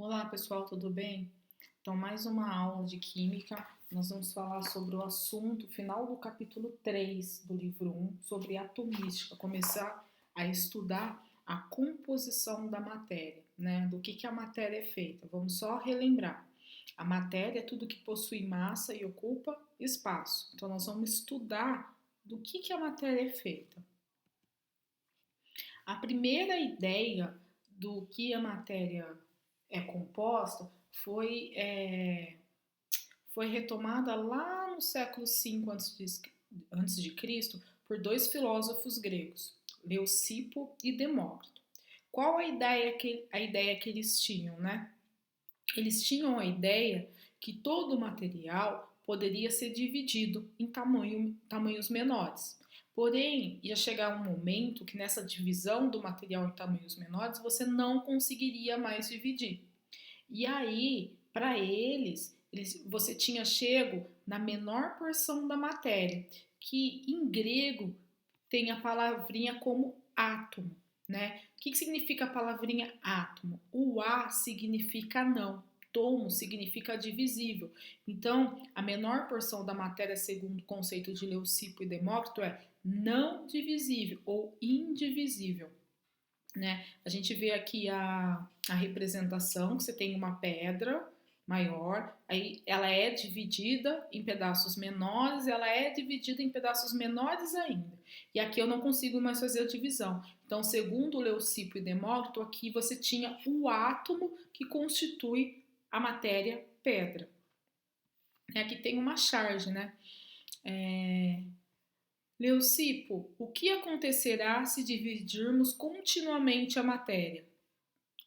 Olá pessoal, tudo bem? Então, mais uma aula de Química. Nós vamos falar sobre o assunto final do capítulo 3 do livro 1, sobre atomística, começar a estudar a composição da matéria, né? Do que a matéria é feita. Vamos só relembrar. A matéria é tudo que possui massa e ocupa espaço. Então, nós vamos estudar do que a matéria é feita. A primeira ideia do que a matéria é composta foi retomada lá no século V antes de Cristo por dois filósofos gregos, Leucipo e Demócrito. Qual a ideia que eles tinham, né? Eles tinham a ideia que todo material poderia ser dividido em tamanhos menores. Porém, ia chegar um momento que nessa divisão do material em tamanhos menores você não conseguiria mais dividir. E aí, para você tinha chego na menor porção da matéria, que em grego tem a palavrinha como átomo, né? O que significa a palavrinha átomo? O A significa não, tomo significa divisível. Então, a menor porção da matéria, segundo o conceito de Leucipo e Demócrito, é não divisível ou indivisível. Né? A gente vê aqui a representação, que você tem uma pedra maior, aí ela é dividida em pedaços menores, ela é dividida em pedaços menores ainda. E aqui eu não consigo mais fazer a divisão. Então, segundo Leucipo e Demócrito, aqui você tinha o átomo que constitui a matéria pedra. Aqui tem uma charge, né? Leucipo, o que acontecerá se dividirmos continuamente a matéria?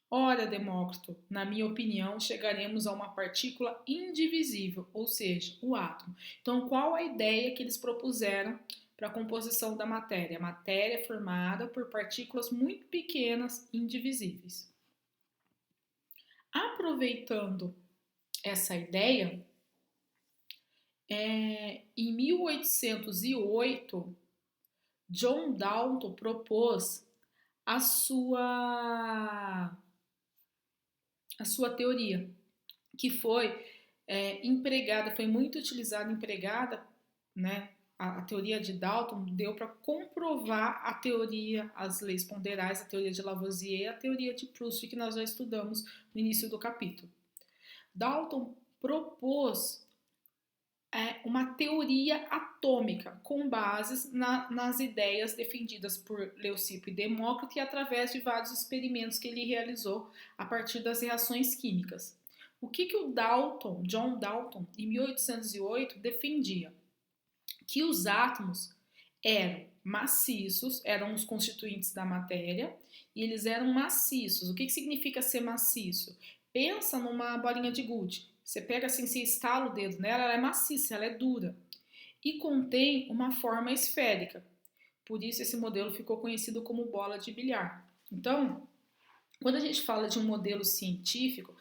Ora, Demócrito, na minha opinião, chegaremos a uma partícula indivisível, ou seja, o átomo. Então, qual a ideia que eles propuseram para a composição da matéria? A matéria é formada por partículas muito pequenas, indivisíveis. Aproveitando essa ideia, em 1808, John Dalton propôs a sua teoria, que foi foi muito utilizada, empregada, né? A teoria de Dalton deu para comprovar a teoria, as leis ponderais, a teoria de Lavoisier e a teoria de Proust, que nós já estudamos no início do capítulo. Dalton propôs uma teoria atômica com bases nas ideias defendidas por Leucipo e Demócrito e através de vários experimentos que ele realizou a partir das reações químicas. O que o John Dalton, em 1808, defendia? Que os átomos eram maciços, eram os constituintes da matéria, e eles eram maciços. O que significa ser maciço? Pensa numa bolinha de gude. Você pega assim, você estala o dedo nela, ela é maciça, ela é dura. E contém uma forma esférica. Por isso esse modelo ficou conhecido como bola de bilhar. Então, quando a gente fala de um modelo científico,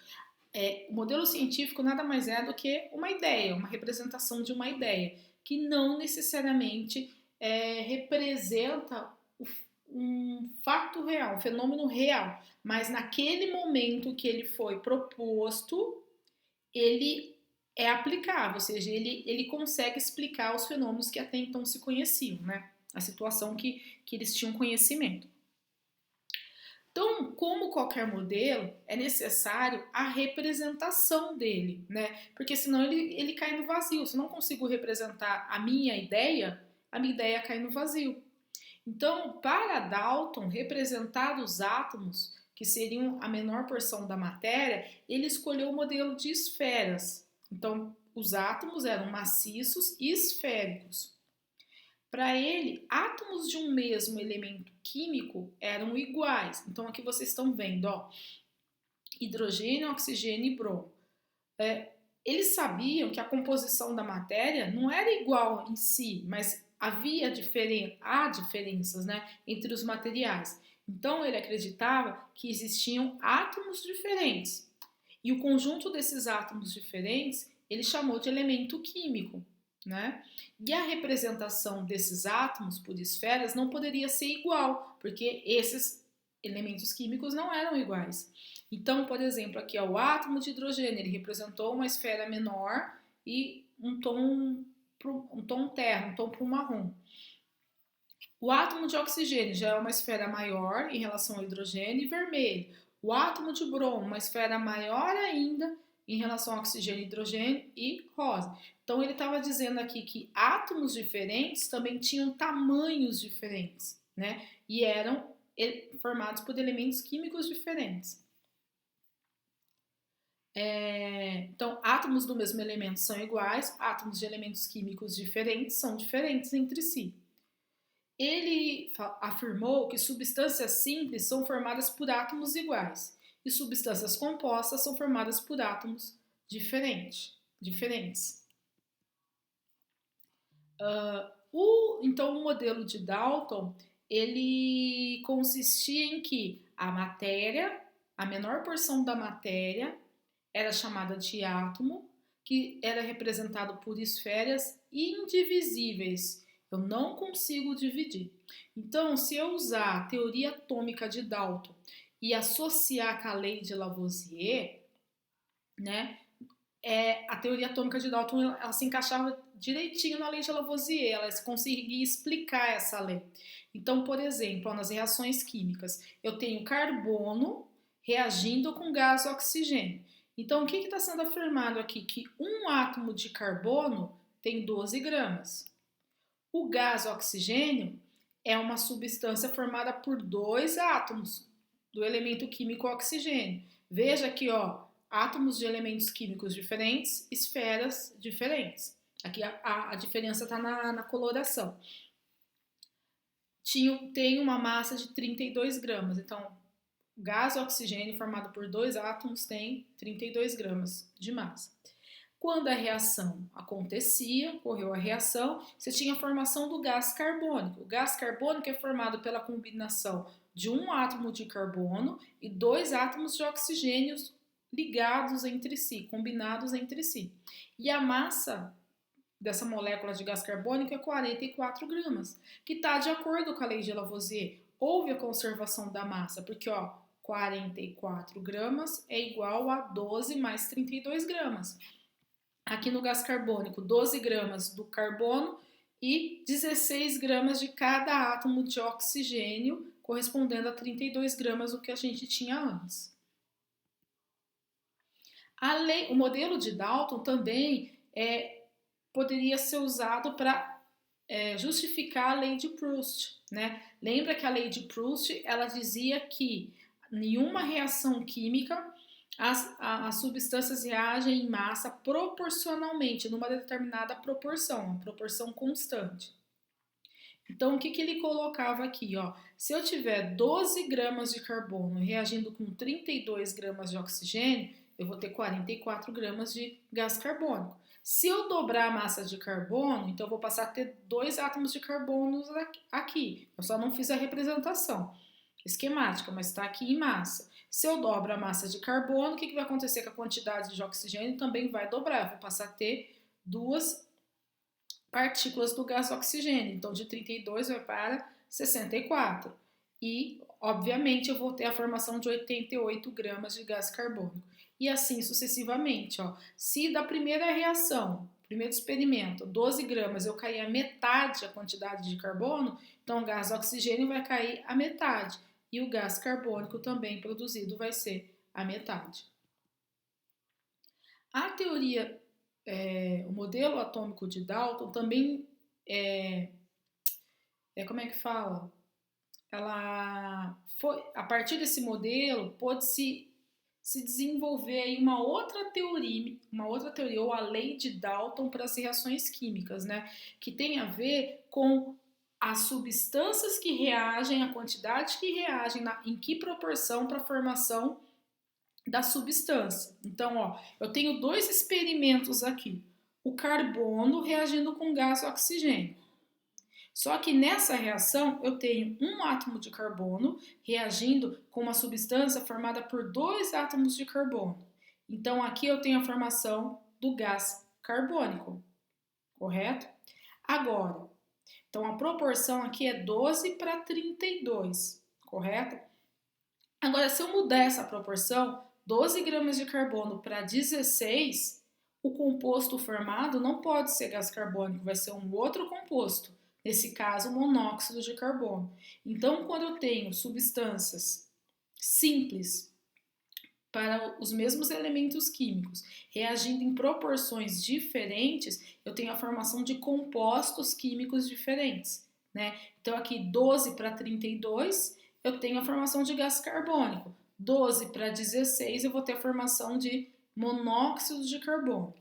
o modelo científico nada mais é do que uma ideia, uma representação de uma ideia, que não necessariamente representa um fato real, um fenômeno real, mas naquele momento que ele foi proposto, ele é aplicável, ou seja, ele consegue explicar os fenômenos que até então se conheciam, né? A situação que eles tinham conhecimento. Então, como qualquer modelo, é necessário a representação dele, né? Porque senão ele cai no vazio. Se eu não consigo representar a minha ideia cai no vazio. Então, para Dalton, representar os átomos, que seriam a menor porção da matéria, ele escolheu o modelo de esferas. Então, os átomos eram maciços e esféricos. Para ele, átomos de um mesmo elemento químico eram iguais. Então, aqui vocês estão vendo, ó, hidrogênio, oxigênio e bromo. Eles sabiam que a composição da matéria não era igual em si, mas há diferenças, né, entre os materiais. Então, ele acreditava que existiam átomos diferentes. E o conjunto desses átomos diferentes, ele chamou de elemento químico. Né? E a representação desses átomos por esferas não poderia ser igual, porque esses elementos químicos não eram iguais. Então, por exemplo, aqui ó, o átomo de hidrogênio, ele representou uma esfera menor e um tom terra, um tom pro marrom. O átomo de oxigênio já é uma esfera maior em relação ao hidrogênio e vermelho. O átomo de bromo, uma esfera maior ainda em relação ao oxigênio e hidrogênio e rosa. Então ele estava dizendo aqui que átomos diferentes também tinham tamanhos diferentes, né? E eram formados por elementos químicos diferentes. Então, átomos do mesmo elemento são iguais, átomos de elementos químicos diferentes são diferentes entre si. Ele afirmou que substâncias simples são formadas por átomos iguais e substâncias compostas são formadas por átomos diferentes. Então, o modelo de Dalton, ele consistia em que a matéria, a menor porção da matéria, era chamada de átomo, que era representado por esferas indivisíveis. Eu não consigo dividir. Então, se eu usar a teoria atômica de Dalton e associar com a lei de Lavoisier, né, a teoria atômica de Dalton ela se encaixava direitinho na lei de Lavoisier, ela conseguia explicar essa lei. Então, por exemplo, nas reações químicas, eu tenho carbono reagindo com gás oxigênio. Então, o que está sendo afirmado aqui? Que um átomo de carbono tem 12 gramas. O gás oxigênio é uma substância formada por dois átomos do elemento químico oxigênio. Veja aqui, ó, átomos de elementos químicos diferentes, esferas diferentes. Aqui a diferença está na coloração. Tem uma massa de 32 gramas. Então, gás oxigênio formado por dois átomos tem 32 gramas de massa. Quando a reação acontecia, ocorreu a reação, você tinha a formação do gás carbônico. O gás carbônico é formado pela combinação de um átomo de carbono e dois átomos de oxigênio ligados entre si, combinados entre si. E a massa dessa molécula de gás carbônico é 44 gramas, que está de acordo com a lei de Lavoisier. Houve a conservação da massa, porque ó, 44 gramas é igual a 12 mais 32 gramas. Aqui no gás carbônico, 12 gramas do carbono e 16 gramas de cada átomo de oxigênio, correspondendo a 32 gramas do que a gente tinha antes. O modelo de Dalton também poderia ser usado para justificar a lei de Proust, né? Lembra que a lei de Proust ela dizia que nenhuma reação química as substâncias reagem em massa proporcionalmente, numa determinada proporção, uma proporção constante. Então, o que ele colocava aqui? Ó? Se eu tiver 12 gramas de carbono reagindo com 32 gramas de oxigênio, eu vou ter 44 gramas de gás carbônico. Se eu dobrar a massa de carbono, então eu vou passar a ter 2 átomos de carbono aqui. Eu só não fiz a representação esquemática, mas está aqui em massa. Se eu dobro a massa de carbono, o que vai acontecer com a quantidade de oxigênio? Também vai dobrar, eu vou passar a ter 2 partículas do gás oxigênio. Então, de 32 vai para 64. E, obviamente, eu vou ter a formação de 88 gramas de gás carbônico. E assim sucessivamente. Ó. Se da primeira reação, primeiro experimento, 12 gramas, eu cair a metade a quantidade de carbono, então o gás oxigênio vai cair a metade. E o gás carbônico também produzido vai ser a metade. A teoria, o modelo atômico de Dalton também como é que fala? A partir desse modelo, pôde-se desenvolver aí uma outra teoria, ou a lei de Dalton para as reações químicas, né? Que tem a ver com as substâncias que reagem, a quantidade que reagem, em que proporção para a formação da substância. Então, ó, eu tenho 2 experimentos aqui. O carbono reagindo com gás oxigênio. Só que nessa reação eu tenho um átomo de carbono reagindo com uma substância formada por 2 átomos de carbono. Então aqui eu tenho a formação do gás carbônico, correto? Agora, então a proporção aqui é 12 para 32, correto? Agora, se eu mudar essa proporção, 12 gramas de carbono para 16, o composto formado não pode ser gás carbônico, vai ser um outro composto, nesse caso, monóxido de carbono. Então, quando eu tenho substâncias simples para os mesmos elementos químicos reagindo em proporções diferentes, eu tenho a formação de compostos químicos diferentes, né? Então, aqui 12 para 32, eu tenho a formação de gás carbônico. 12 para 16, eu vou ter a formação de monóxido de carbono.